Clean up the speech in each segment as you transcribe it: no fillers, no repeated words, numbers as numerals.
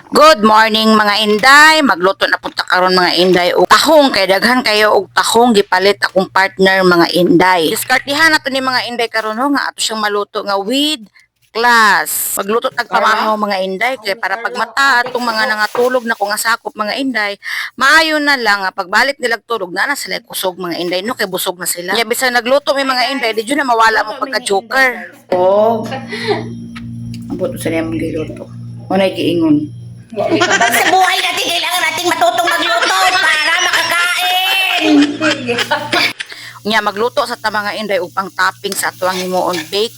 Good morning mga inday, magluto na punta karon mga inday og tahong kay daghan kayo og tahong gipalit akong partner mga inday. Diskartihan nato ni mga inday karon nga ato siyang maluto nga with class. Magluto tag pamahaw mga inday kay para pagmata atong mga nangatulog na kung sakop mga inday, maayo na lang nga pagbalik nila tulog na sila kusog mga inday no kay busog na sila. Nya bisan nagluto may mga inday di na mawala mo pagka joker. Oh. Ambot sa niyang giluto. Unay giingon. Sa buhay natin, kailangan nating matutong magluto para makakain. Nya magluto sa ta mga inday upang topping sa atuang himuon bake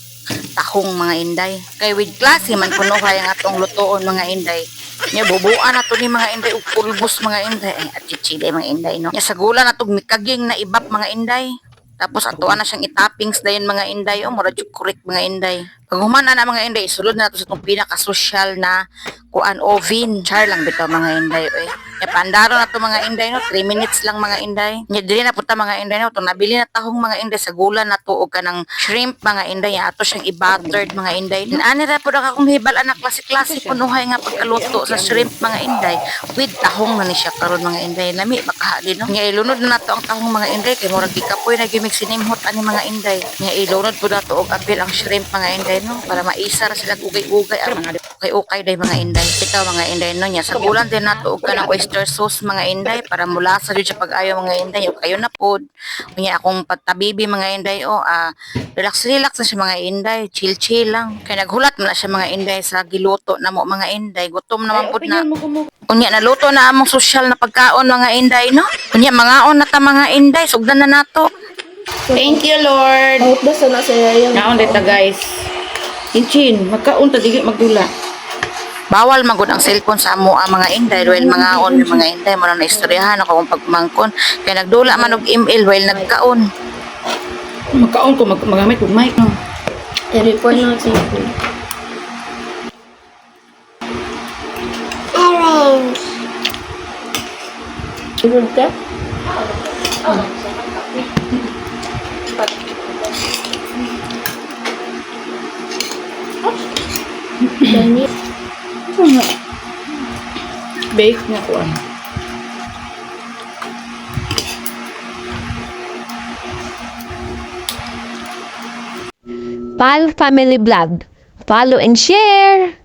tahong mga inday. Kay with klase man kuno kay ang atong lutoon mga inday. Nya bubuan nato ni mga inday og pulbos mga inday at chichile mga inday no. Nya sa gula nato mikaging na ibap mga inday. Tapos atuan na siyang itoppings dayon mga inday o mura jud correct mga inday. Pag humana na mga inday sulod na nato sa itong pinaka-social na kuan oven. Char lang bitaw mga inday oy. Nya pandaro na to mga inday no 3 minutes lang mga inday. Nya dili na punta mga inday no to nabili na tahong mga inday sa gula na to og kanang shrimp mga inday ato siyang i-buttered mga inday. Ani ra pud akong hibal anak klase-klase kunuhay nga pagkaluto sa shrimp mga inday with tahong na ni siya karon mga inday. Lami baka din no. Nya ilunod na nato ang tahong mga inday kay murag gikapoy na gimik sinimhot ani mga inday. Nya ilunod pud nato og apil ang shrimp mga inday no para maisar sila ugay-ugay ang mga ukay-ukay day mga inday. Ito mga inday no nya sa gulan din nato og kanang oyster sauce mga inday para mulasa jud sa pag-ayo mga inday o kayo na pod. Unya akong pagtabibi mga inday o relax na siya mga inday, chill lang. Kay naghulat man na siya mga inday sa giluto namo mga inday. Gutom naman pud na. Unya naluto na among social na pagkaon mga inday no. Unya mangaon na ta mga inday, sugdan na nato. Thank you Lord. Basta na saya yung Naon dito guys. Inchin, magkaon ta dili magdula. Bawal magud ang cellphone sa amo ang mga inday while mga on yung mga inday mo na istoryahan ako kung pagmangkon kay nagdula man og email while nagkaon. Magkaon ko magamit og mic no. i-report na sa iyo. Igod ka? Dani. Bake na ko ano. Pal Family Vlog. Follow and share!